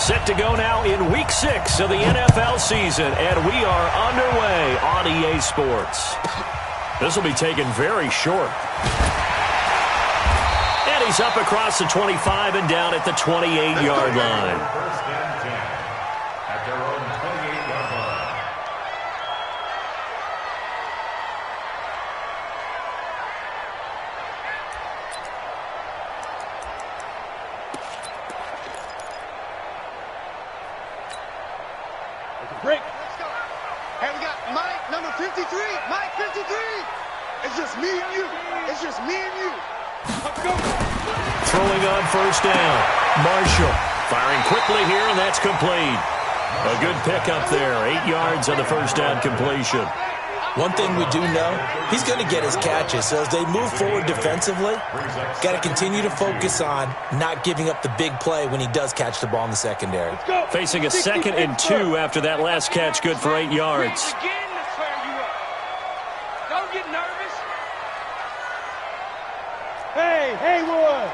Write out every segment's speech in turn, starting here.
Set to go now in Week 6 of the NFL season, and we are underway on EA Sports. This will be taken very short. And he's up across the 25 and down at the 28-yard line. First and 10 at their own 28-yard line. Break. Let's go. Hey, we got Mike, number 53. Mike, 53. It's just me and you. It's just me and you. Let's go. Throwing on first down. Marshall firing quickly here, and that's complete. A good pickup there. 8 yards on the first down completion. One thing we do know, he's going to get his catches. So as they move forward defensively, got to continue to focus on not giving up the big play when he does catch the ball in the secondary. Facing a 2nd and 2 after that last catch, good for 8 yards. Don't get nervous. Hey, Wood.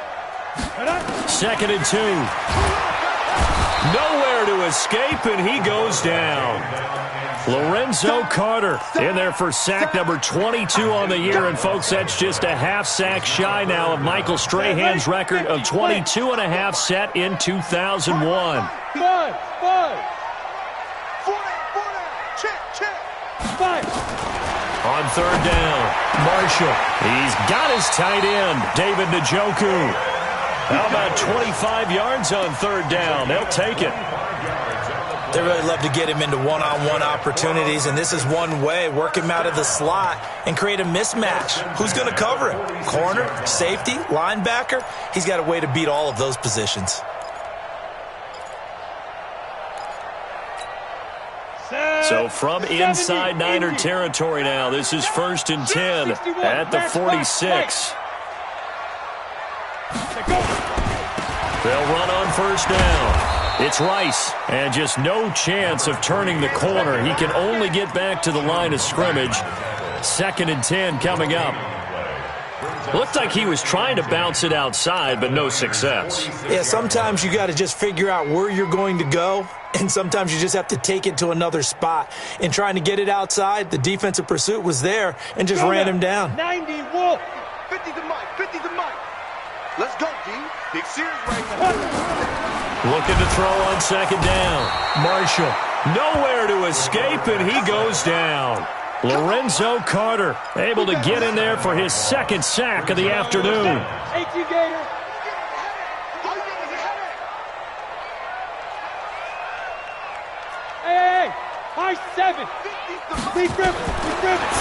2nd and 2. Nowhere to escape, and he goes down. Lorenzo Carter in there for sack number 22 on the year. And, folks, that's just a half sack shy now of Michael Strahan's record of 22 and a half set in 2001. Five. Check. Five. On third down, Marshall. He's got his tight end, David Njoku. How about 25 yards on third down? They'll take it. They really love to get him into one-on-one opportunities, and this is one way, work him out of the slot and create a mismatch. Who's going to cover him? Corner, safety, linebacker? He's got a way to beat all of those positions. So from inside Niner territory now, this is 1st and 10 at the 46. They'll run on first down. It's Rice, and just no chance of turning the corner. He can only get back to the line of scrimmage. 2nd and 10 coming up. Looked like he was trying to bounce it outside, but no success. Yeah, sometimes you got to just figure out where you're going to go, and sometimes you just have to take it to another spot. In trying to get it outside, the defensive pursuit was there and just ran him down. 90 Wolf. 50 to Mike. Let's go, D. Big series right now. Looking to throw on second down. Marshall, nowhere to escape, and he goes down. Lorenzo Carter able to get in there for his 2nd sack of the afternoon. Hey, high 7.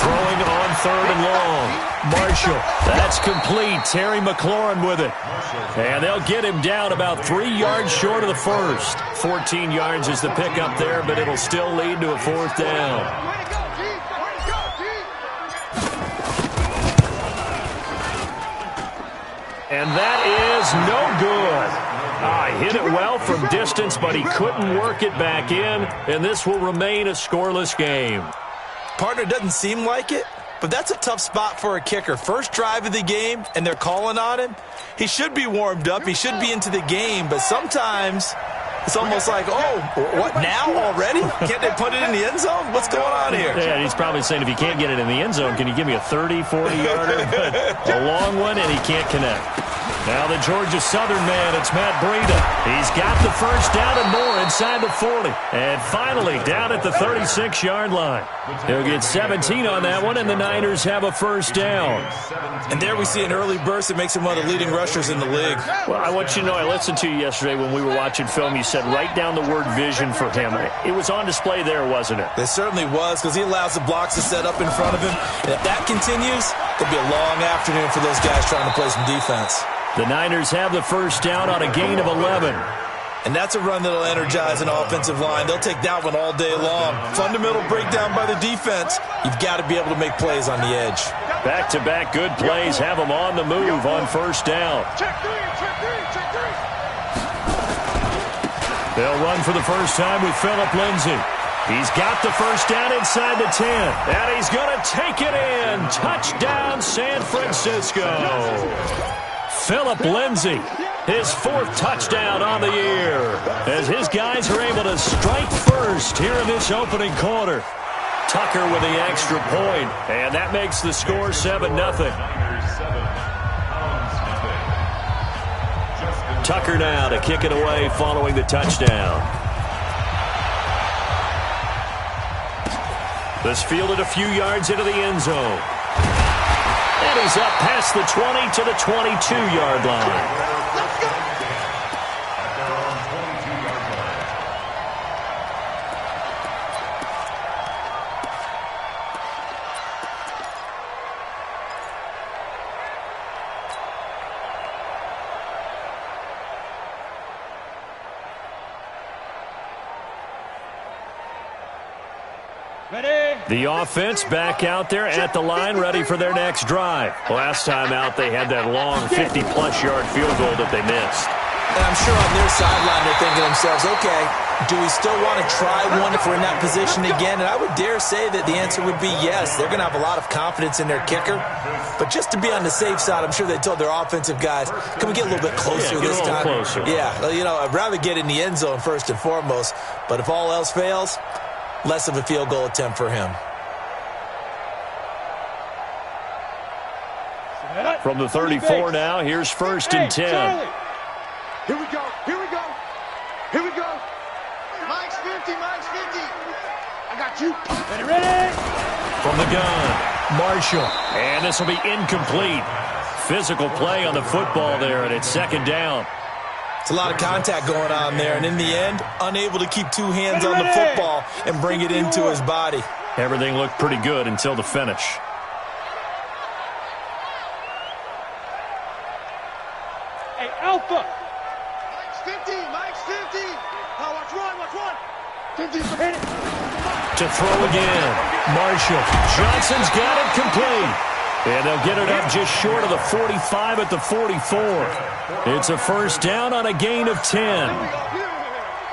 Throwing on third and long. Marshall, that's complete. Terry McLaurin with it. And they'll get him down about 3 yards short of the first. 14 yards is the pickup there, but it'll still lead to a 4th down. And that is no good. Hit it well from distance, but he couldn't work it back in, and this will remain a scoreless game. Partner, doesn't seem like it, but that's a tough spot for a kicker. First drive of the game, and they're calling on him. He should be warmed up. He should be into the game, but sometimes it's almost like, oh, what, now already? Can't they put it in the end zone? What's going on here? Yeah, he's probably saying, if you can't get it in the end zone, can you give me a 30, 40-yarder? But a long one, and he can't connect. Now the Georgia Southern man, it's Matt Breida. He's got the first down and more inside the 40. And finally down at the 36-yard line. He'll get 17 on that one, and the Niners have a first down. And there we see an early burst that makes him one of the leading rushers in the league. Well, I want you to know, I listened to you yesterday when we were watching film. You said write down the word vision for him. It was on display there, wasn't it? It certainly was, because he allows the blocks to set up in front of him. And if that continues, there'll be a long afternoon for those guys trying to play some defense. The Niners have the first down on a gain of 11. And that's a run that'll energize an offensive line. They'll take that one all day long. Fundamental breakdown by the defense. You've got to be able to make plays on the edge. Back-to-back good plays have them on the move on first down. Check three. They'll run for the first time with Phillip Lindsay. He's got the first down inside the 10. And he's going to take it in. Touchdown, San Francisco. Phillip Lindsay, his 4th touchdown on the year, as his guys are able to strike first here in this opening quarter. Tucker with the extra point, and that makes the score 7-0. Tucker now to kick it away following the touchdown. This fielded a few yards into the end zone. And he's up past the 20 to the 22-yard line. The offense back out there at the line, ready for their next drive. Last time out, they had that long 50-plus yard field goal that they missed. And I'm sure on their sideline they're thinking to themselves, okay, do we still want to try one if we're in that position again? And I would dare say that the answer would be yes. They're going to have a lot of confidence in their kicker. But just to be on the safe side, I'm sure they told their offensive guys, can we get a little bit closer this time? Closer. Yeah, you know, I'd rather get in the end zone first and foremost. But if all else fails, less of a field goal attempt for him. From the 34 now, here's 1st and 10. Charlie. Here we go. Here we go. Here we go. Mike's 50. Mike's 50. I got you. Ready? From the gun, Marshall. And this will be incomplete. Physical play on the football there, and it's 2nd down. It's a lot of contact going on there, and in the end, unable to keep 2 hands on the football and bring it into his body. Everything looked pretty good until the finish. Hey, Alpha. Mike's 50. Mike's 50. Oh, watch one. Watch one. 50. Hit it. To throw again. Marshall. Johnson's got it complete. And they'll get it up just short of the 45 at the 44. It's a 1st down on a gain of 10.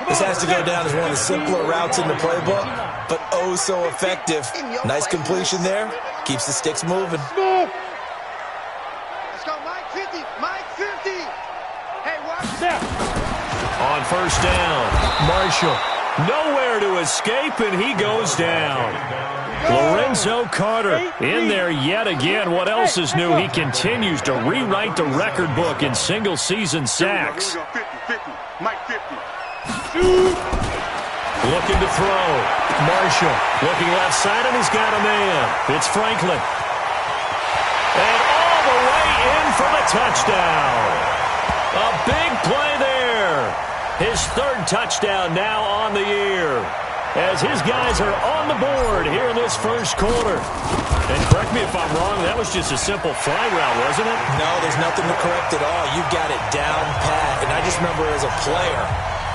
This has to go down as one of the simpler routes in the playbook, but oh so effective. Nice completion there. Keeps the sticks moving. Let's go, Mike 50. Mike 50. Hey, watch that. On 1st down, Marshall. Nowhere to escape, and he goes down. Lorenzo Carter in there yet again. What else is new? He continues to rewrite the record book in single-season sacks. 50, 50. Mike 50. Looking to throw. Marshall looking left side, and he's got a man. It's Franklin. And all the way in for the touchdown. A big play there. His 3rd touchdown now on the year, as his guys are on the board here in this 1st quarter. And correct me if I'm wrong, that was just a simple fly route, wasn't it? No, there's nothing to correct at all. You've got it down pat. And I just remember as a player,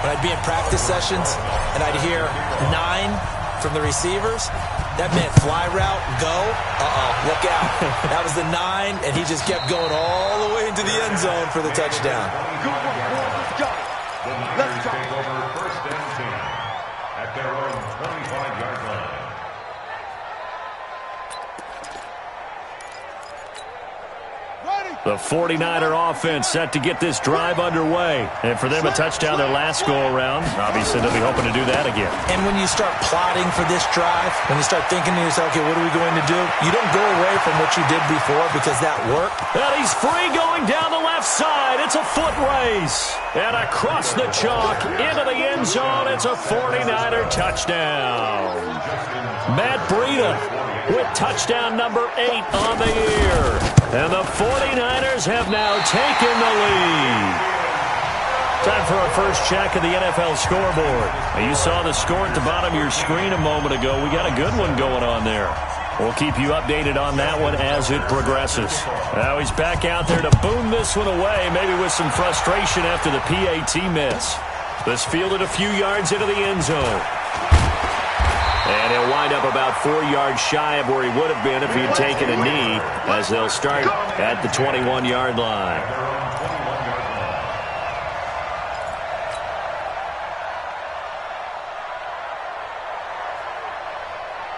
when I'd be in practice sessions and I'd hear 9 from the receivers, that meant fly route, go. Look out. That was the 9, and he just kept going all the way into the end zone for the touchdown. Good one, boy. Let's go. Let's go. Take over 1st and 10 at their own 25-yard line. The 49er offense set to get this drive underway. And for them, a touchdown their last go-around. Obviously, they'll be hoping to do that again. And when you start plotting for this drive, when you start thinking to yourself, okay, what are we going to do? You don't go away from what you did before because that worked. And he's free going down the left side. It's a foot race. And across the chalk into the end zone, it's a 49er touchdown. Matt Breida with touchdown number 8 on the year. And the 49ers have now taken the lead. Time for our first check of the NFL scoreboard. Now, you saw the score at the bottom of your screen a moment ago. We got a good one going on there. We'll keep you updated on that one as it progresses. Now he's back out there to boom this one away, maybe with some frustration after the PAT miss. This fielded a few yards into the end zone. And he'll wind up about 4 yards shy of where he would have been if he had taken a knee, as they'll start at the 21-yard line.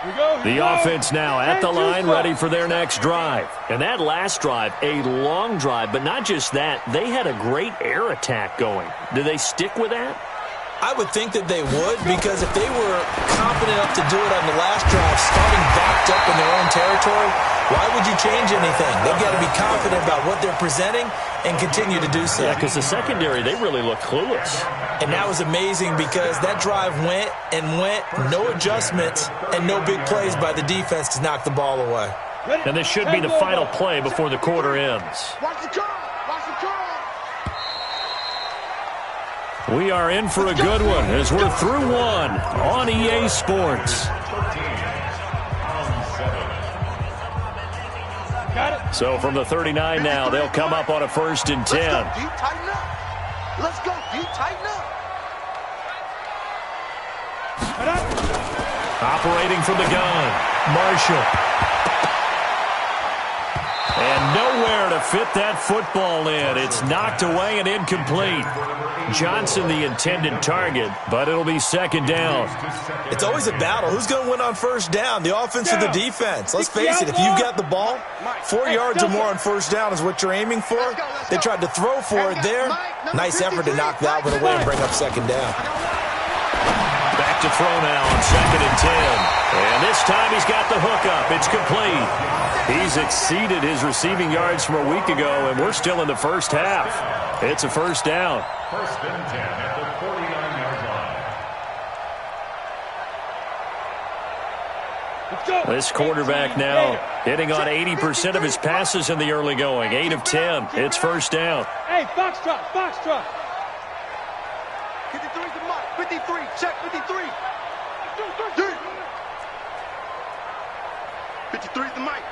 Here we The offense now at the line, ready for their next drive. And that last drive, a long drive, but not just that. They had a great air attack going. Do they stick with that? I would think that they would, because if they were confident enough to do it on the last drive, starting backed up in their own territory, why would you change anything? They've got to be confident about what they're presenting and continue to do so. Yeah, because the secondary, they really look clueless. And that was amazing because that drive went and went, no adjustments, and no big plays by the defense to knock the ball away. And this should be the final play before the quarter ends. Watch the curl. Watch the curl. We are in for a good one as we're through one on EA Sports. So from the 39 now, they'll come up on a 1st and 10. Let's go, D. Tighten up. Let's go, D. Tighten up. Operating from the gun, Marshall. And nowhere to fit that football in. It's knocked away and incomplete. Johnson the intended target, but it'll be 2nd down. It's always a battle. Who's going to win on 1st down, the offense or the defense? Let's face it, if you've got the ball, 4 yards or more on 1st down is what you're aiming for. They tried to throw for it there. Nice effort to knock that one away and bring up 2nd down. Back to throw now on 2nd and 10. And this time he's got the hook up. It's complete. He's exceeded his receiving yards from a week ago, and we're still in the first half. It's a 1st down. 1st and 10 at the 49-yard line. This quarterback now hitting on 80% of his passes in the early going. 8 of 10. It's 1st down. Hey, foxtrot, foxtrot. 53's the mark. 53. Check 53. 53's the mic.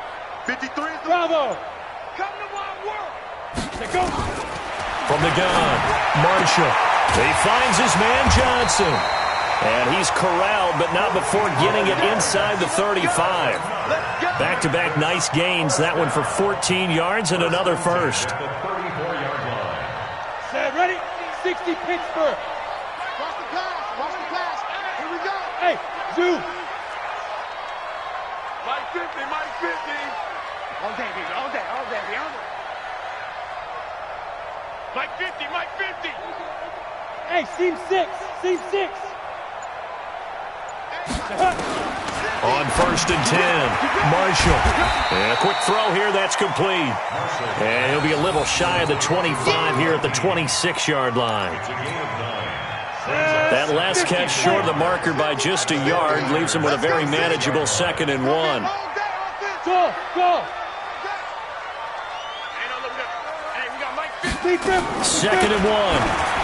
53 is the Bravo. Come to my world. Let's go. From the gun, Marshall. He finds his man Johnson. And he's corralled, but not before getting it inside the 35. Back-to-back nice gains. That one for 14 yards and another 1st. At the 34-yard line. Set, ready? 60 Pittsburgh. Watch the pass. Watch the pass. Here we go. Hey, zoom. Mike 50. Mike 50. All day, baby. All day. All day. All day. Mike 50. Mike 50. Hey, seam 6. Seam 6. On 1st and 10, Marshall. And a quick throw here, that's complete. And he'll be a little shy of the 25 here at the 26-yard line. That last catch short of the marker by just a yard leaves him with a very manageable 2nd and 1. Go, go. Hey, we got Mike 50. 2nd and 1.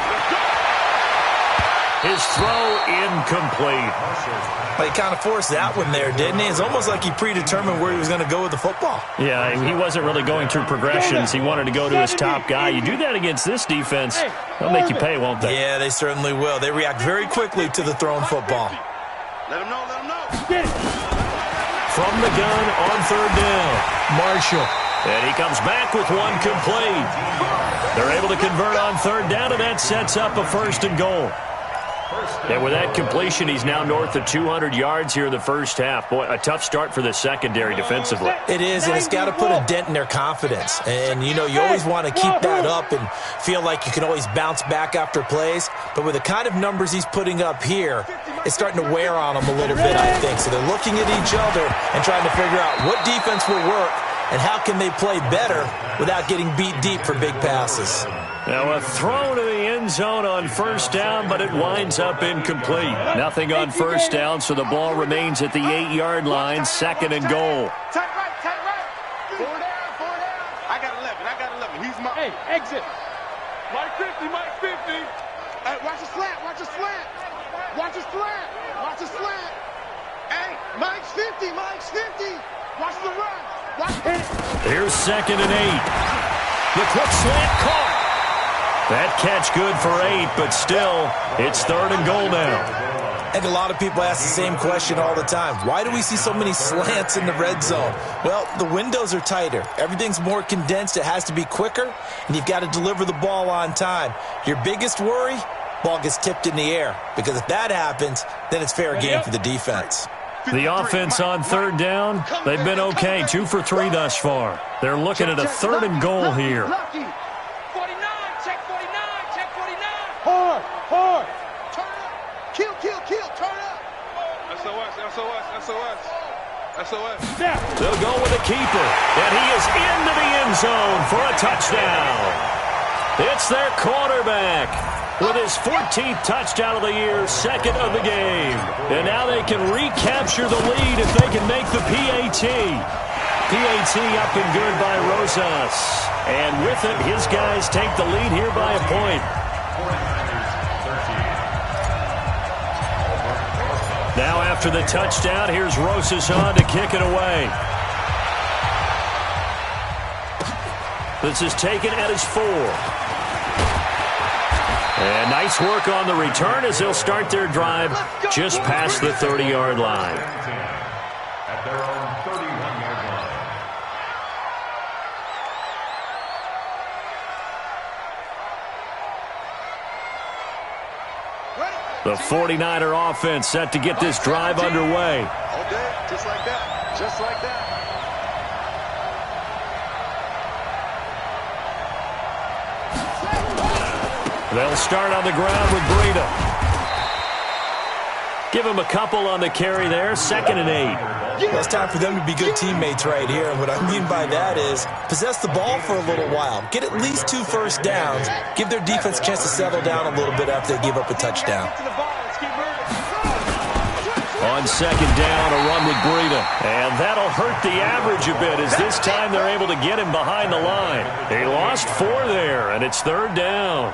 His throw incomplete. But he kind of forced that one there, didn't he? It's almost like he predetermined where he was going to go with the football. Yeah, he wasn't really going through progressions. He wanted to go to his top guy. You do that against this defense, they'll make you pay, won't they? Yeah, they certainly will. They react very quickly to the thrown football. Let him know. Let him know. Get it. From the gun on 3rd down, Marshall. And he comes back with one complete. They're able to convert on 3rd down, and that sets up a 1st and goal. And with that completion, he's now north of 200 yards here in the first half. Boy, a tough start for the secondary defensively. It is, and it's got to put a dent in their confidence. And, you know, you always want to keep that up and feel like you can always bounce back after plays. But with the kind of numbers he's putting up here, it's starting to wear on them a little bit, I think. So they're looking at each other and trying to figure out what defense will work and how can they play better without getting beat deep for big passes. Now a throw to the end zone on 1st down, but it winds up incomplete. Nothing on 1st down, so the ball remains at the 8-yard line, 2nd and goal. Tight right. 4 down. I got 11. He's my... Hey, exit. Mike 50. Mike 50. Hey, watch the slant. Watch the slant. Hey, Mike's 50. Watch the run. Here's 2nd and 8. The quick slant caught. That catch good for 8, but still, it's 3rd and goal now. And a lot of people ask the same question all the time. Why do we see so many slants in the red zone? Well, the windows are tighter. Everything's more condensed. It has to be quicker, and you've got to deliver the ball on time. Your biggest worry, ball gets tipped in the air. Because if that happens, then it's fair game for the defense. The offense on third down, they've been okay. 2 for 3 thus far. They're looking at a 3rd and goal here. 49, check 49, check 49. Hard, hard. Turn up. Kill, turn up. SOS. Snap. They'll go with a keeper, and he is into the end zone for a touchdown. It's their quarterback with his 14th touchdown of the year, 2nd of the game. And now they can recapture the lead if they can make the PAT. PAT up and good by Rosas. And with it, his guys take the lead here by a point. Now after the touchdown, here's Rosas on to kick it away. This is taken at his 4. And nice work on the return as they'll start their drive just past the 30-yard line. At their own 31-yard line. The 49er offense set to get this drive underway. All day, just like that. Just like that. They'll start on the ground with Breida. Give him a couple on the carry there. 2nd and 8. Well, it's time for them to be good teammates right here. And what I mean by that is possess the ball for a little while. Get at least 2 first downs. Give their defense a chance to settle down a little bit after they give up a touchdown. On 2nd down, a run with Breida. And that'll hurt the average a bit as this time they're able to get him behind the line. They lost 4 there, and it's 3rd down.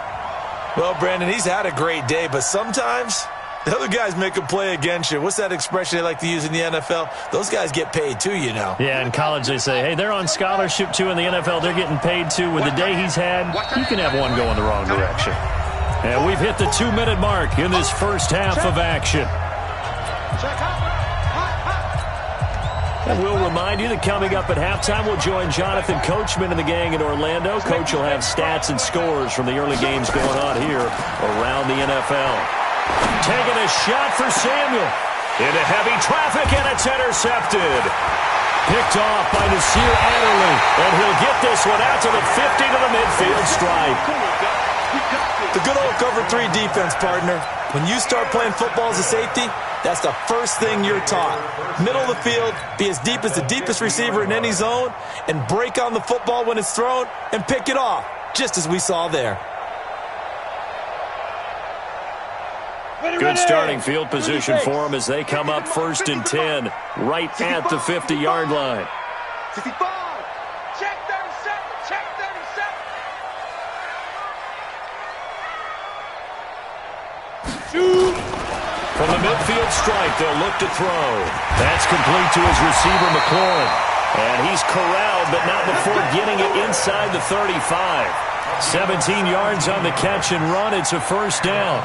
Well, Brandon, he's had a great day, but sometimes the other guys make a play against you. What's that expression they like to use in the NFL? Those guys get paid too, you know. Yeah, in college they say, hey, they're on scholarship too. In the NFL, they're getting paid too. With the day he's had, you can have one go in the wrong direction. And we've hit the 2-minute mark in this first half of action. And we'll remind you that coming up at halftime, we'll join Jonathan Coachman and the gang in Orlando. Coach will have stats and scores from the early games going on here around the NFL. Taking a shot for Samuel. Into heavy traffic, and it's intercepted. Picked off by Nasir Adderley. And he'll get this one out to the 50 to the midfield stripe. The good old cover 3 defense, partner. When you start playing football as a safety, that's the first thing you're taught. Middle of the field, be as deep as the deepest receiver in any zone, and break on the football when it's thrown and pick it off, just as we saw there. Good starting field position for them as they come up 1st and 10, right at the 50-yard line. 65. Check 37, check 37. Shoot. From the midfield stripe, they'll look to throw. That's complete to his receiver, McLaurin. And he's corralled, but not before getting it inside the 35. 17 yards on the catch and run. It's a 1st down.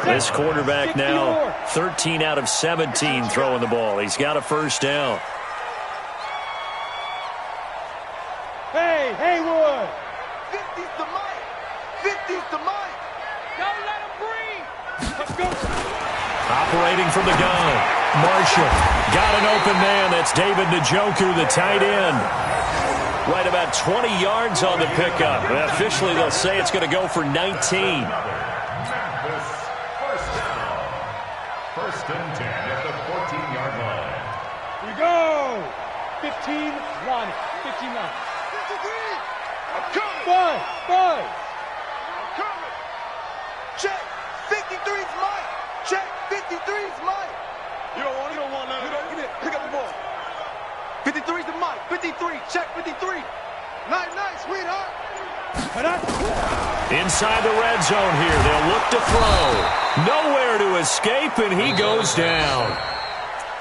This quarterback now 13 out of 17 throwing the ball. He's got a 1st down. Hey, Haywood. 50's the mic. 50's the mic. Don't let him breathe. Let's go. Operating from the gun. Marshall got an open man. That's David Njoku, the tight end. Right about 20 yards on the pickup. Officially, they'll say it's going to go for 19. First and 10 at the 14-yard line. Here we go. 15 line. 15 line. 53. I'm coming. Five. I'm coming. Check. 53's Mike. Check. 53's Mike. You don't want none. Give it. Pick up the ball. 53's the Mike. 53. Check 53. Nice, sweetheart. Inside the red zone here. They'll look to throw. Nowhere to escape, and he goes down.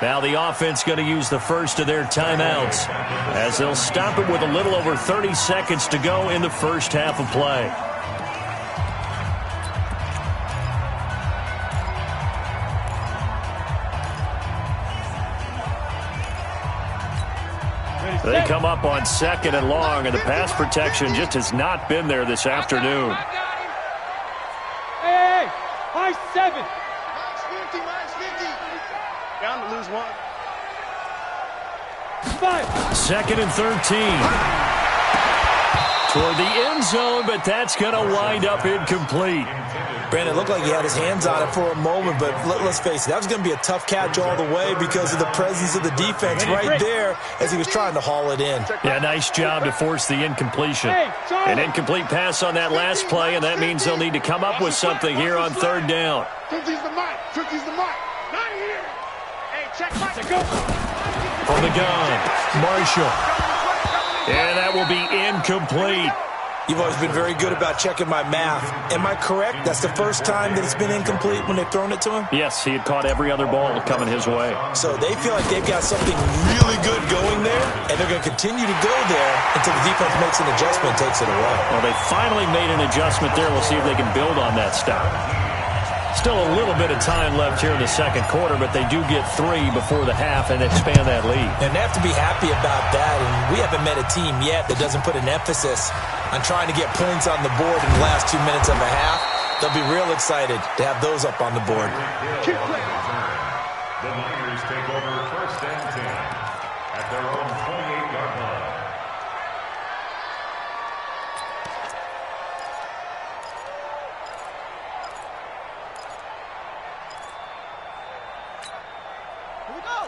Now the offense going to use the first of their timeouts as they'll stop it with a little over 30 seconds to go in the first half of play. They come up on 2nd and long, and the pass protection just has not been there this afternoon. Hey, 7. Max 50, max 50. Down to lose one. 5. Second and 13. Toward the end zone, but that's going to wind up incomplete. Brandon, it looked like he had his hands on it for a moment, but let's face it, that was going to be a tough catch all the way because of the presence of the defense right there as he was trying to haul it in. Yeah, nice job to force the incompletion. An incomplete pass on that last play, and that means they'll need to come up with something here on third down. 50's the mic. 50's the mic. Not here. Hey, check mic. From the gun, Marshall. And that will be incomplete. You've always been very good about checking my math. Am I correct? That's the first time that it's been incomplete when they've thrown it to him? Yes, he had caught every other ball coming his way. So they feel like they've got something really good going there, and they're going to continue to go there until the defense makes an adjustment and takes it away. Well, they finally made an adjustment there. We'll see if they can build on that stop. Still a little bit of time left here in the second quarter, but they do get 3 before the half and expand that lead. And they have to be happy about that, and we haven't met a team yet that doesn't put an emphasis on trying to get points on the board in the last 2 minutes of a half. They'll be real excited to have those up on the board. The Niners take over first and 10 at their own 28-yard line.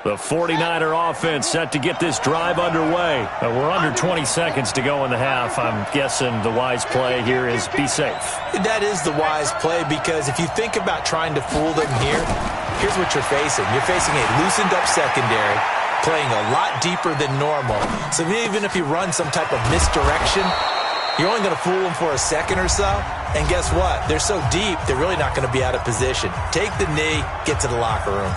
The 49er offense set to get this drive underway. We're under 20 seconds to go in the half. I'm guessing the wise play here is be safe. That is the wise play because if you think about trying to fool them here, here's what you're facing. You're facing a loosened up secondary, playing a lot deeper than normal. So even if you run some type of misdirection, you're only going to fool them for a second or so. And guess what? They're so deep, they're really not going to be out of position. Take the knee, get to the locker room.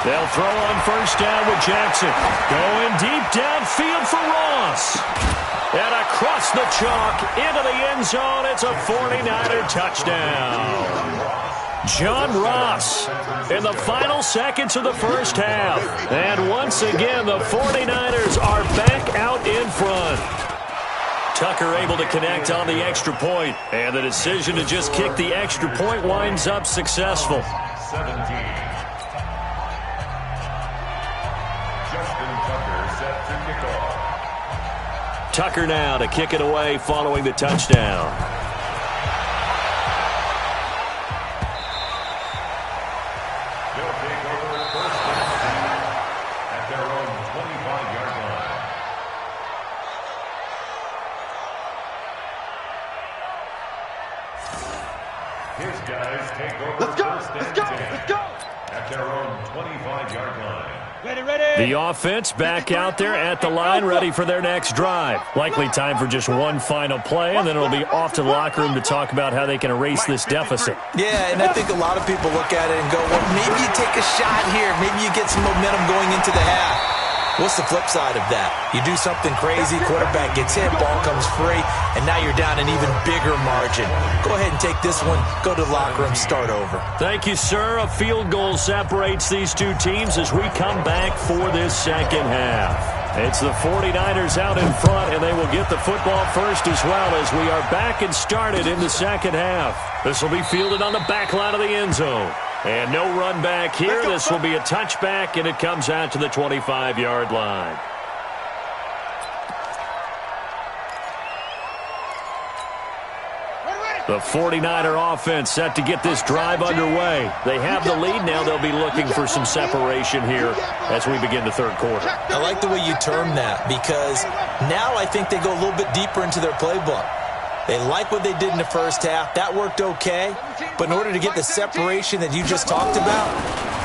They'll throw on first down with Jackson. Going deep downfield for Ross. And across the chalk into the end zone. It's a 49er touchdown. John Ross in the final seconds of the first half. And once again, the 49ers are back out in front. Tucker able to connect on the extra point. And the decision to just kick the extra point winds up successful. 17. Tucker now to kick it away following the touchdown. They'll take over first and 10 at their own 25-yard line. His guys take over first and 10 at their own 25-yard line. Ready. The offense back out there at the line, ready for their next drive. Likely time for just one final play, and then it'll be off to the locker room to talk about how they can erase this deficit. Yeah, and I think a lot of people look at it and go, well, maybe you take a shot here. Maybe you get some momentum going into the half. What's the flip side of that? You do something crazy, quarterback gets hit, ball comes free, and now you're down an even bigger margin. Go ahead and take this one, go to the locker room, start over. Thank you, sir. A field goal separates these two teams as we come back for this second half. It's the 49ers out in front, and they will get the football first as well as we are back and started in the second half. This will be fielded on the back line of the end zone. And no run back here. This will be a touchback, and it comes out to the 25-yard line. The 49er offense set to get this drive underway. They have the lead. Now they'll be looking for some separation here as we begin the third quarter. I like the way you term that because now I think they go a little bit deeper into their playbook. They like what they did in the first half. That worked okay. But in order to get the separation that you just talked about,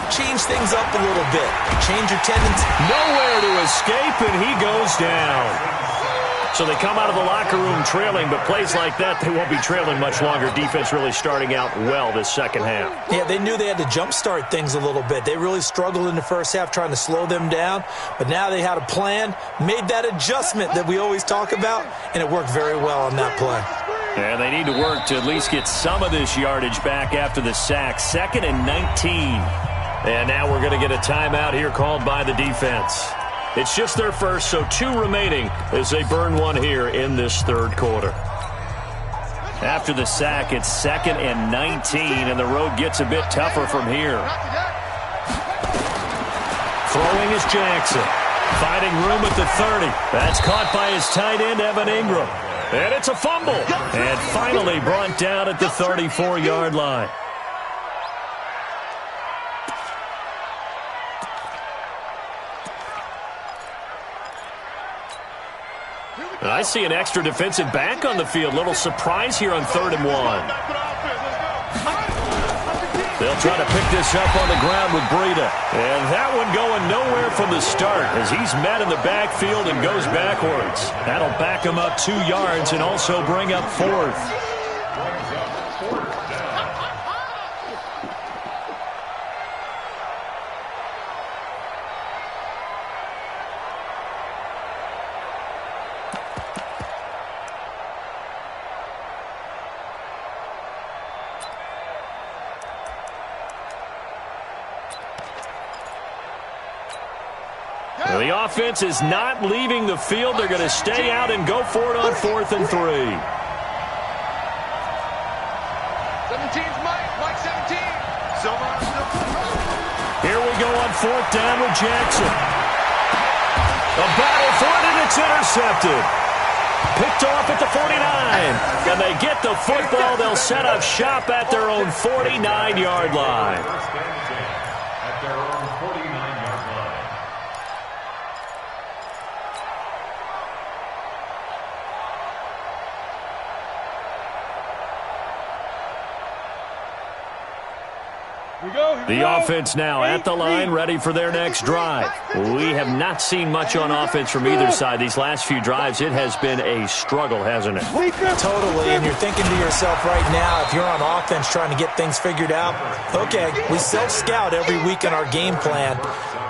change things up a little bit. Change your tendency. Nowhere to escape, and he goes down. So they come out of the locker room trailing, but plays like that, they won't be trailing much longer. Defense really starting out well this second half. Yeah, they knew they had to jumpstart things a little bit. They really struggled in the first half trying to slow them down, but now they had a plan, made that adjustment that we always talk about, and it worked very well on that play. And they need to work to at least get some of this yardage back after the sack. 2nd and 19. And now we're going to get a timeout here called by the defense. It's just their first, so 2 remaining as they burn one here in this third quarter. After the sack, it's 2nd and 19, and the road gets a bit tougher from here. Throwing is Jackson. Finding room at the 30. That's caught by his tight end, Evan Ingram. And it's a fumble. And finally brought down at the 34-yard line. I see an extra defensive back on the field. Little surprise here on 3rd and 1. They'll try to pick this up on the ground with Breida. And that one going nowhere from the start as he's met in the backfield and goes backwards. That'll back him up 2 yards and also bring up 4th. The offense is not leaving the field. They're going to stay out and go for it on 4th and 3. 17's Mike 17. Here we go on 4th down with Jackson. A battle for it, and it's intercepted. Picked off at the 49. And they get the football. They'll set up shop at their own 49-yard line. At their own 49-yard line. The offense now at the line, ready for their next drive. We have not seen much on offense from either side. These last few drives, it has been a struggle, hasn't it? Totally, and you're thinking to yourself right now, if you're on offense trying to get things figured out, okay, we self-scout every week in our game plan.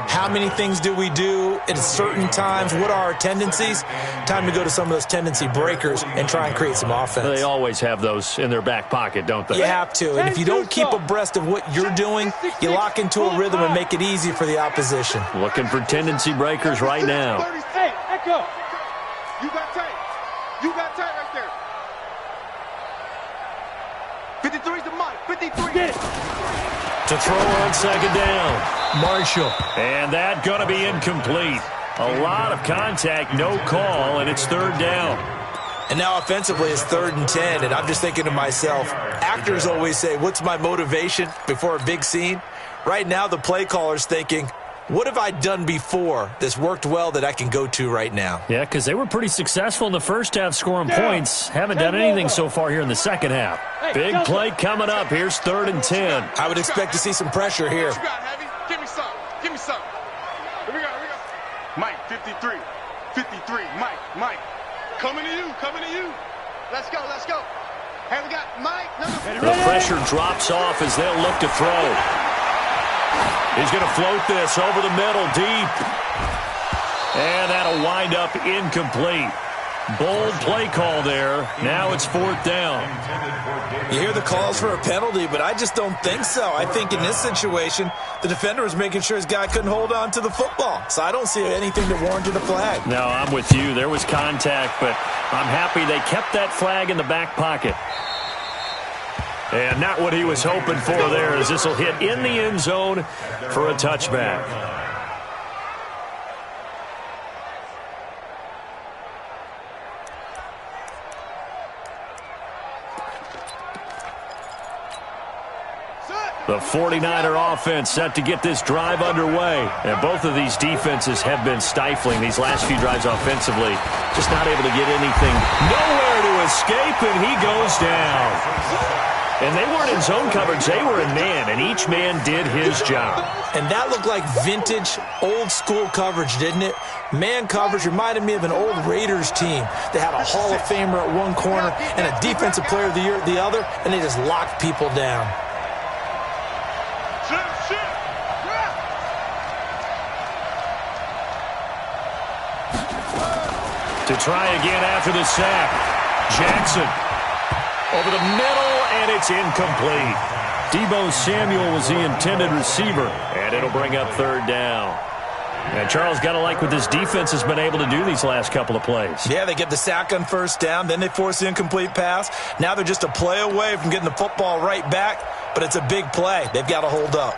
How many things do we do at certain times? What are our tendencies? Time to go to some of those tendency breakers and try and create some offense. They always have those in their back pocket, don't they? You have to, and if you don't keep abreast of what you're doing, you lock into a rhythm and make it easy for the opposition. Looking for tendency breakers right now. Hey, echo. You got tight. You got tight right there. 53's the mic. 53. Get it. To throw on 2nd down, Marshall. And that going to be incomplete. A lot of contact, no call, and it's 3rd down. And now offensively it's 3rd and 10, and I'm just thinking to myself, actors always say, what's my motivation before a big scene? Right now the play caller's thinking, what have I done before that's worked well that I can go to right now? Yeah, because they were pretty successful in the first half scoring points. Haven't done anything so far here in the second half. Big play coming up. Here's 3rd and 10. I would expect to see some pressure here. What you got, Heavy? Give me some. Give me some. Here we go. Here we go. Mike, 53. 53. Mike. Coming to you. Coming to you. Let's go. Let's go. Hey, we got Mike. The pressure drops off as they'll look to throw. He's going to float this over the middle, deep. And that'll wind up incomplete. Bold play call there. Now it's 4th down. You hear the calls for a penalty, but I just don't think so. I think in this situation, the defender was making sure his guy couldn't hold on to the football. So I don't see anything that warranted a flag. No, I'm with you. There was contact, but I'm happy they kept that flag in the back pocket. And not what he was hoping for there, as this will hit in the end zone for a touchback. The 49er offense set to get this drive underway. And both of these defenses have been stifling these last few drives offensively. Just not able to get anything. Nowhere to escape, and he goes down. And they weren't in zone coverage. They were in man, and each man did his job. And that looked like vintage, old-school coverage, didn't it? Man coverage reminded me of an old Raiders team. They had a Hall of Famer at one corner and a Defensive Player of the Year at the other, and they just locked people down. To try again after the sack. Jackson over the middle, and it's incomplete. Deebo Samuel was the intended receiver, and it'll bring up 3rd down. And Charles, got to like what this defense has been able to do these last couple of plays. Yeah, they get the sack on first down, then they force the incomplete pass. Now they're just a play away from getting the football right back, but it's a big play. They've got to hold up.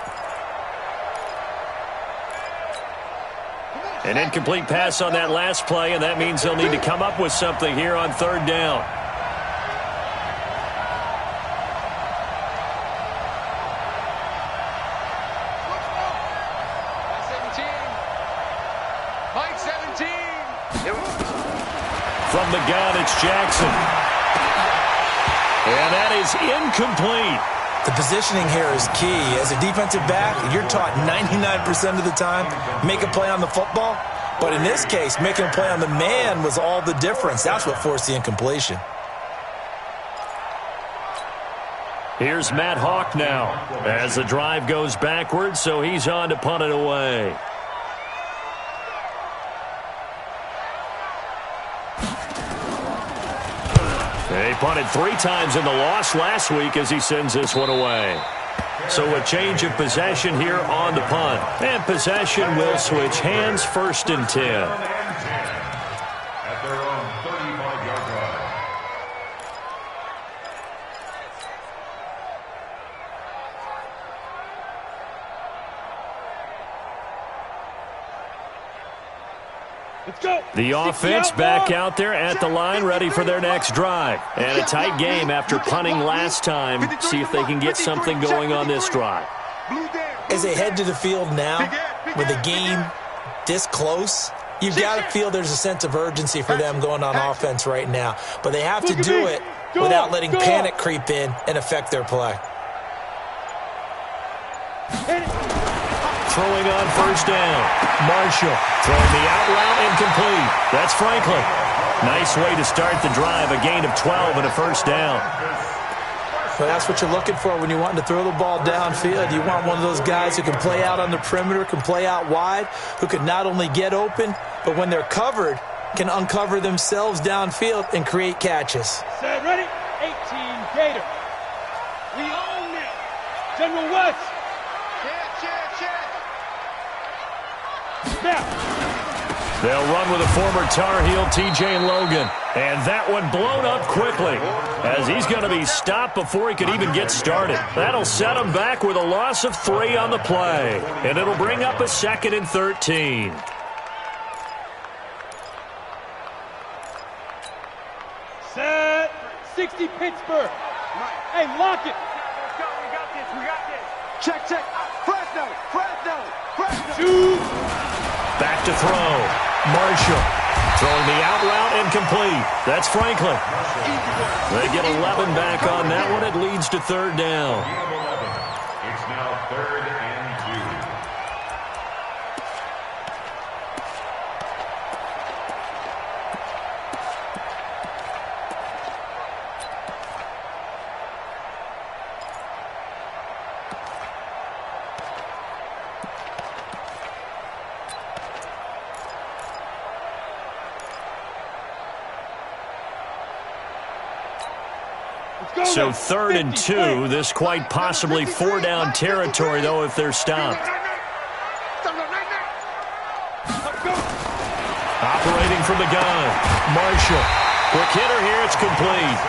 An incomplete pass on that last play, and that means they'll need to come up with something here on third down. From the gun, it's Jackson. And that is incomplete. The positioning here is key. As a defensive back, you're taught 99% of the time, make a play on the football. But in this case, making a play on the man was all the difference. That's what forced the incompletion. Here's Matt Hawk now as the drive goes backwards, so he's on to punt it away. He punted 3 times in the loss last week as he sends this one away. So a change of possession here on the punt. And possession will switch hands, 1st and 10. At their own 35-yard line. Let's go. The offense back out there at the line, ready for their next drive. And a tight game after punting last time. See if they can get something going on this drive. As they head to the field now, with the game this close, you've got to feel there's a sense of urgency for them going on offense right now. But they have to do it without letting panic creep in and affect their play. Throwing on 1st down. Marshall throwing the out route incomplete. That's Franklin. Nice way to start the drive. A gain of 12 and a 1st down. Well, that's what you're looking for when you're wanting to throw the ball downfield. You want one of those guys who can play out on the perimeter, can play out wide, who can not only get open, but when they're covered, can uncover themselves downfield and create catches. Set, ready? 18 Gator. We own it. General West. Snap. They'll run with a former Tar Heel, TJ Logan. And that one blown up quickly as he's going to be stopped before he could even get started. That'll set him back with a loss of 3 on the play. And it'll bring up a 2nd and 13. Set. 60 Pittsburgh. Hey, lock it. We got this. Check. Fresno. 2. Back to throw. Marshall throwing the out route incomplete. That's Franklin. They get 11 back on that one. It leads to 3rd down. It's now 3rd and 2. So 3rd and 2. This quite possibly 4-down territory, though, if they're stopped. Operating from the gun. Marshall. Quick hitter here. It's complete.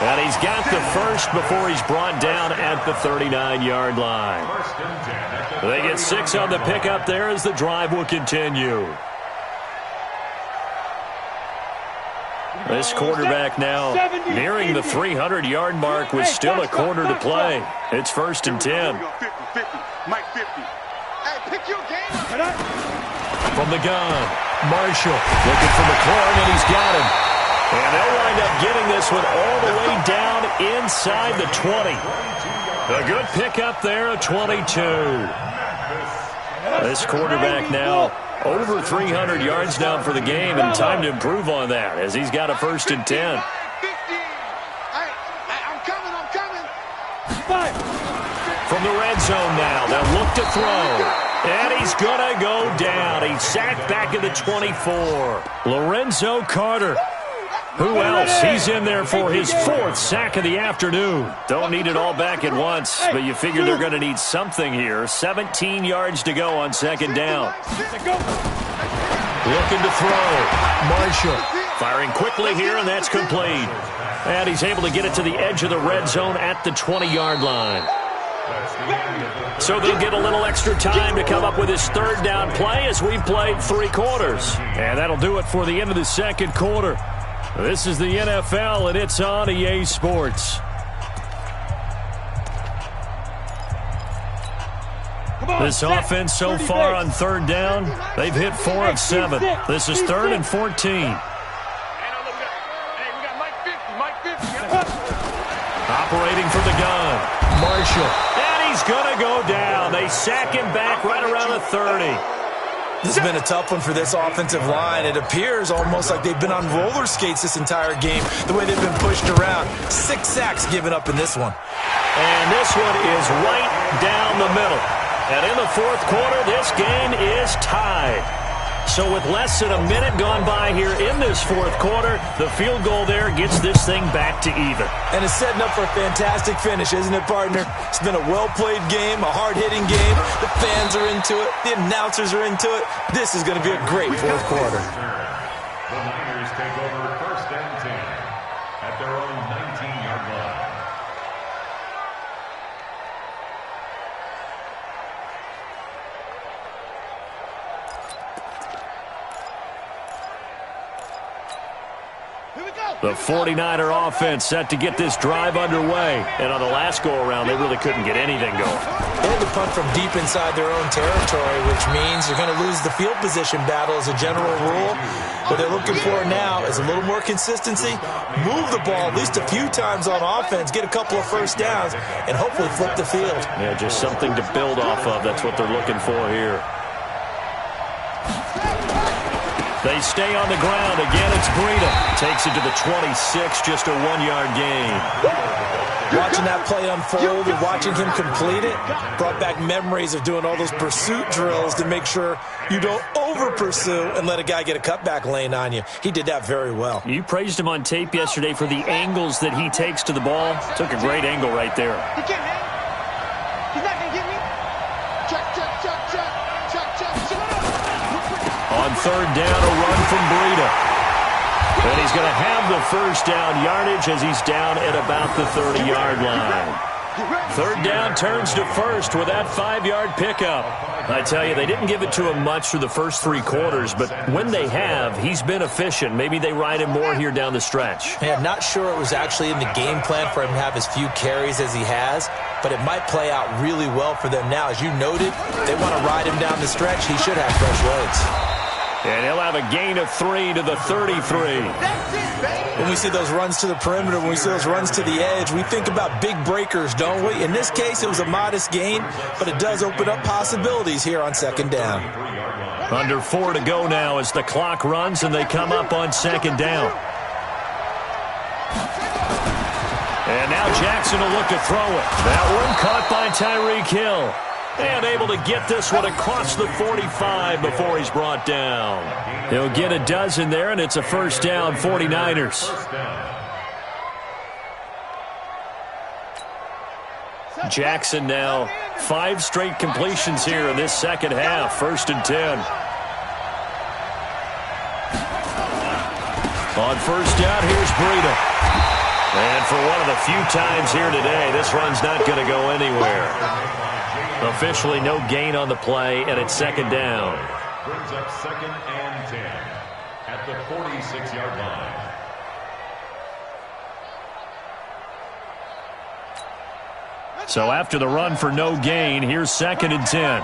And he's got the first before he's brought down at the 39-yard line. They get 6 on the pickup there as the drive will continue. This quarterback now nearing the 300-yard mark with still a quarter to play. It's 1st and 10. Mike 50. Hey, pick your game. From the gun, Marshall looking for McLaurin, and he's got him. And they'll wind up getting this one all the way down inside the 20. A good pickup there, a 22. This quarterback now over 300 yards down for the game, and time to improve on that as he's got a 1st and 10. I'm coming. From the red zone now, they'll look to throw. And he's going to go down. He's sacked back at the 24. Lorenzo Carter. Who else? He's in there for his 4th sack of the afternoon. Don't need it all back at once, but you figure they're going to need something here. 17 yards to go on 2nd down. Looking to throw. Marshall firing quickly here, and that's complete. And he's able to get it to the edge of the red zone at the 20-yard line. So they'll get a little extra time to come up with his 3rd down play as we've played 3 quarters. And that'll do it for the end of the 2nd quarter. This is the NFL, and it's on EA Sports. This offense so far on 3rd down, they've hit 4 of 7. This is 3rd and 14. Operating from the gun, Marshall. And he's going to go down. They sack him back right around the 30. This has been a tough one for this offensive line. It appears almost like they've been on roller skates this entire game, the way they've been pushed around. 6 sacks given up in this one. And this one is right down the middle. And in the 4th quarter, this game is tied. So with less than a minute gone by here in this 4th quarter, the field goal there gets this thing back to even. And it's setting up for a fantastic finish, isn't it, partner? It's been a well-played game, a hard-hitting game. The fans are into it. The announcers are into it. This is going to be a great 4th quarter. The Niners take over 1st and 10 at their own 19-yard line. The 49er offense set to get this drive underway. And on the last go-around, they really couldn't get anything going. They had to punt from deep inside their own territory, which means they're going to lose the field position battle as a general rule. What they're looking for now is a little more consistency, move the ball at least a few times on offense, get a couple of 1st downs, and hopefully flip the field. Yeah, just something to build off of. That's what they're looking for here. They stay on the ground. Again, it's Breida. Takes it to the 26, just a 1-yard gain. Watching that play unfold and watching him complete it brought back memories of doing all those pursuit drills to make sure you don't over-pursue and let a guy get a cutback lane on you. He did that very well. You praised him on tape yesterday for the angles that he takes to the ball. Took a great angle right there. He can't, man. He's not going to get me. Check, check, check, check. Check, check, check. On 3rd down, a run from Breida. And he's going to have the 1st down yardage as he's down at about the 30-yard line. 3rd down turns to 1st with that 5-yard pickup. I tell you, they didn't give it to him much through the first 3 quarters, but when they have, he's been efficient. Maybe they ride him more here down the stretch. Yeah, not sure it was actually in the game plan for him to have as few carries as he has, but it might play out really well for them now. As you noted, they want to ride him down the stretch. He should have fresh legs. And he'll have a gain of 3 to the 33. When we see those runs to the perimeter, when we see those runs to the edge, we think about big breakers, don't we? In this case, it was a modest gain, but it does open up possibilities here on 2nd down. Under 4 to go now as the clock runs and they come up on 2nd down. And now Jackson will look to throw it. That one caught by Tyreek Hill. And able to get this one across the 45 before he's brought down. He'll get a dozen there, and it's a 1st down, 49ers. Jackson now 5 straight completions here in this 2nd half. 1st and 10. On 1st down, here's Breida. And for one of the few times here today, this run's not going to go anywhere. Officially no gain on the play, and it's 2nd down. Brings up 2nd and 10 at the 46-yard line. So after the run for no gain, here's 2nd and 10.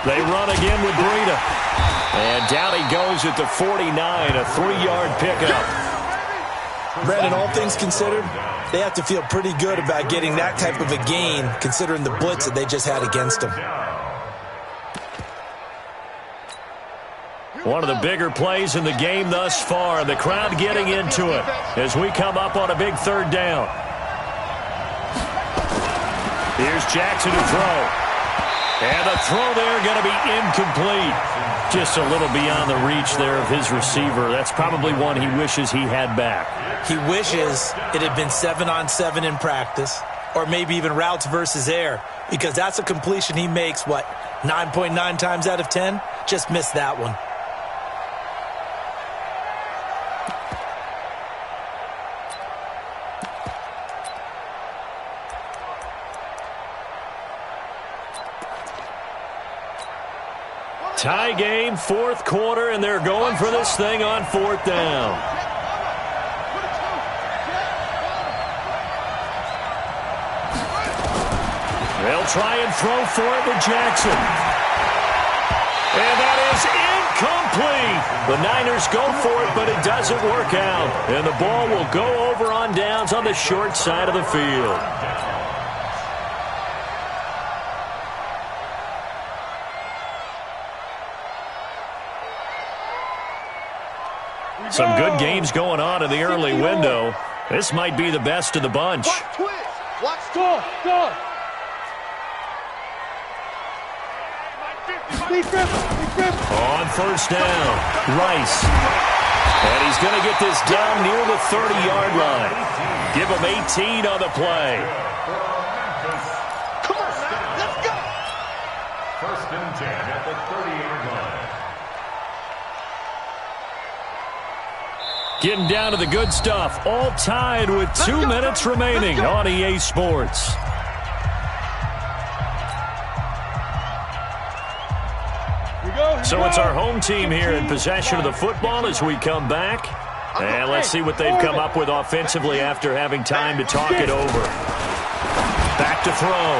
They run again with Breida. And down he goes at the 49, a 3-yard pickup. Brandon, all things considered, they have to feel pretty good about getting that type of a gain, considering the blitz that they just had against them. One of the bigger plays in the game thus far. The crowd getting into it as we come up on a big 3rd down. Here's Jackson to throw. And the throw there going to be incomplete. Just a little beyond the reach there of his receiver. That's probably one he wishes he had back. He wishes it had been 7-on-7 in practice, or maybe even routes versus air, because that's a completion he makes, 9.9 times out of 10? Just missed that one. Tie game, fourth quarter, and they're going for this thing on fourth down. They'll try and throw for it with Jackson. And that is incomplete. The Niners go for it, but it doesn't work out. And the ball will go over on downs on the short side of the field. Some good games going on in the early window. This might be the best of the bunch. Watch score. On first down, Rice. And he's going to get this down near the 30-yard line. Give him 18 on the play. Come on, man. Let's go. First and 10 at the 30-yard line. Getting down to the good stuff. All tied with 2 minutes remaining on EA Sports. So it's our home team here in possession of the football as we come back. And let's see what they've come up with offensively after having time to talk it over. Back to throw.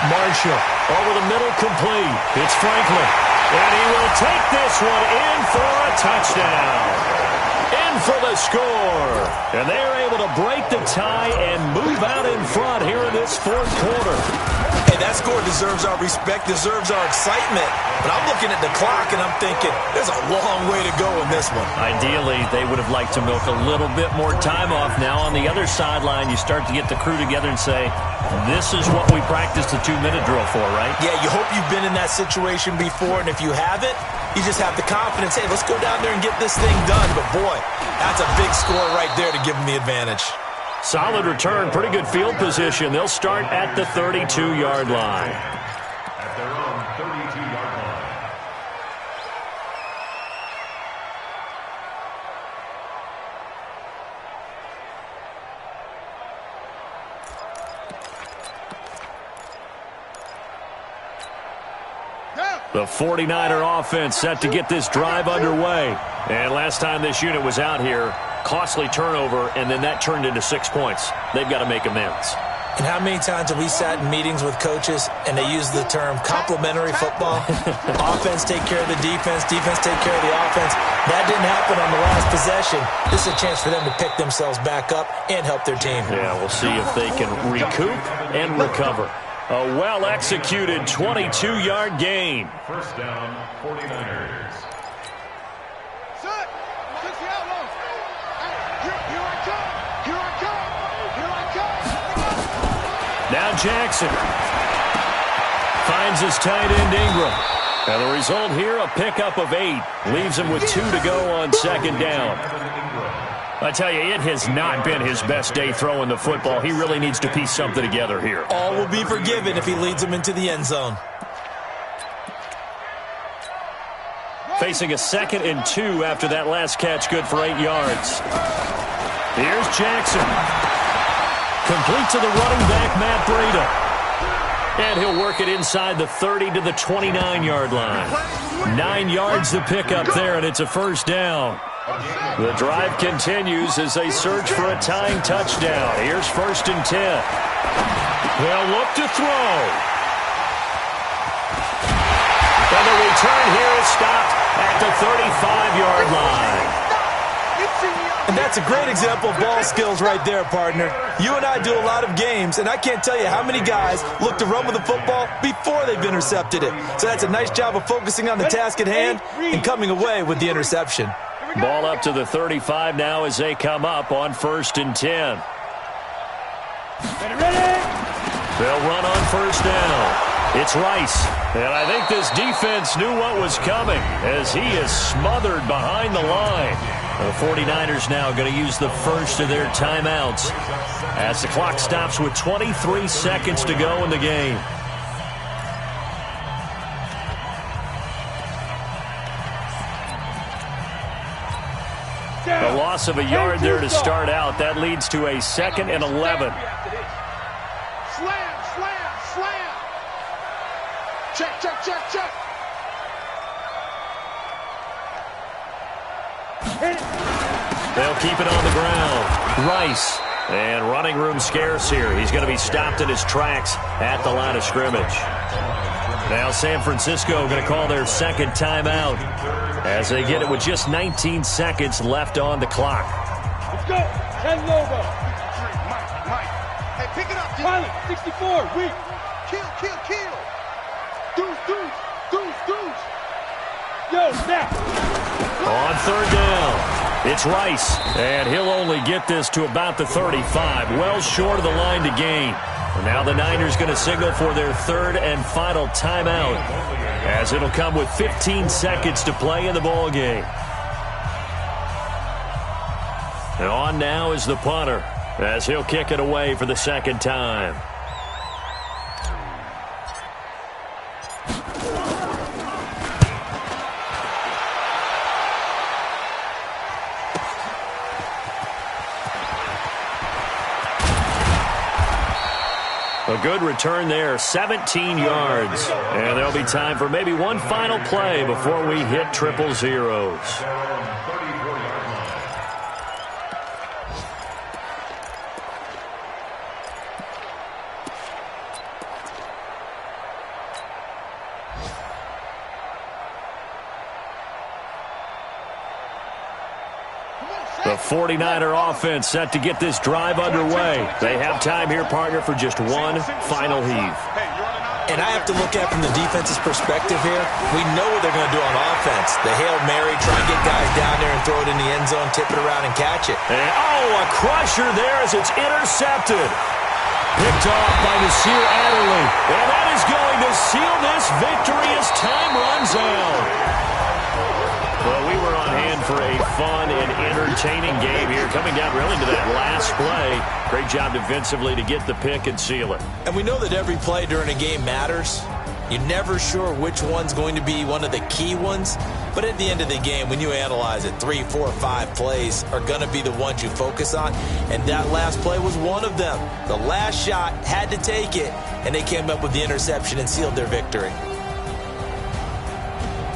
Marshall over the middle, complete. It's Franklin. And he will take this one in for a touchdown. In for the score. And they're able to break the tie and move out in front here in this fourth quarter. Hey, that score deserves our respect, deserves our excitement. But I'm looking at the clock and I'm thinking, there's a long way to go in this one. Ideally, they would have liked to milk a little bit more time off. Now on the other sideline, you start to get the crew together and say, this is what we practiced the 2-minute drill for, right? Yeah, you hope you've been in that situation before, and if you haven't, you just have the confidence, hey, let's go down there and get this thing done. But boy, that's a big score right there to give them the advantage. Solid return, pretty good field position. They'll start at the 32-yard line. At their own 32-yard line. The 49er offense set to get this drive underway. And last time this unit was out here, costly turnover, and then that turned into 6 points. They've got to make amends. And how many times have we sat in meetings with coaches and they use the term complementary football? Offense take care of the defense, defense take care of the offense. That didn't happen on the last possession. This is a chance for them to pick themselves back up and help their team. Yeah, we'll see if they can recoup and recover. A well-executed 22-yard gain. First down, 49ers. Set. Six the outlaws. Here I come. Here I come. Here I come. Now Jackson finds his tight end Ingram. And the result here, a pickup of 8. Leaves him with 2 to go on second down. I tell you, it has not been his best day throwing the football. He really needs to piece something together here. All will be forgiven if he leads them into the end zone. Facing a 2nd and 2 after that last catch, good for 8 yards. Here's Jackson. Complete to the running back, Matt Breida. And he'll work it inside the 30 to the 29-yard line. 9 yards to pick up there, and it's a first down. The drive continues as they search for a tying touchdown. Here's 1st and 10. They'll look to throw. And the return here is stopped at the 35-yard line. And that's a great example of ball skills right there, partner. You and I do a lot of games, and I can't tell you how many guys look to run with the football before they've intercepted it. So that's a nice job of focusing on the task at hand and coming away with the interception. Ball up to the 35 now as they come up on 1st and 10. Ready? They'll run on first down. It's Rice. And I think this defense knew what was coming as he is smothered behind the line. The 49ers now going to use the first of their timeouts as the clock stops with 23 seconds to go in the game. The loss of a yard there to start out. That leads to a 2nd and 11. Slam, slam, slam. Check, check, check, check. They'll keep it on the ground. Rice. And running room scarce here. He's going to be stopped in his tracks at the line of scrimmage. Now San Francisco going to call their second timeout as they get it with just 19 seconds left on the clock. Let's go. 10 logo. Mike. Hey, pick it up. Pilot, 64, weak. Kill, kill, kill. Deuce, deuce, deuce, deuce. Yo, snap. On third down, it's Rice, and he'll only get this to about the 35, well short of the line to gain. And now the Niners going to signal for their third and final timeout, as it'll come with 15 seconds to play in the ball game. And on now is the punter, as he'll kick it away for the second time. A good return there, 17 yards. And there'll be time for maybe one final play before we hit triple zeros. The 49er offense set to get this drive underway. They have time here, partner, for just one final heave. And I have to look at it from the defense's perspective here. We know what they're going to do on offense. The Hail Mary, try and get guys down there and throw it in the end zone, tip it around and catch it. And, a crusher there as it's intercepted. Picked off by Nasir Adderley. And that is going to seal this victory as time runs out. Well, we were on hand for a fun and entertaining game here, coming down really to that last play. Great job defensively to get the pick and seal it. And we know that every play during a game matters. You're never sure which one's going to be one of the key ones. But at the end of the game, when you analyze it, 3, 4, 5 plays are going to be the ones you focus on. And that last play was one of them. The last shot had to take it, and they came up with the interception and sealed their victory.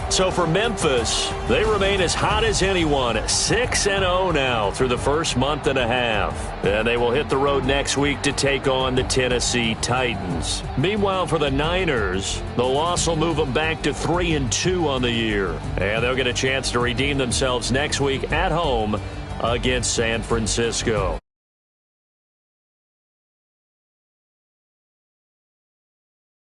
So for Memphis, they remain as hot as anyone, 6-0 now through the first month and a half. And they will hit the road next week to take on the Tennessee Titans. Meanwhile, for the Niners, the loss will move them back to 3-2 on the year. And they'll get a chance to redeem themselves next week at home against San Francisco.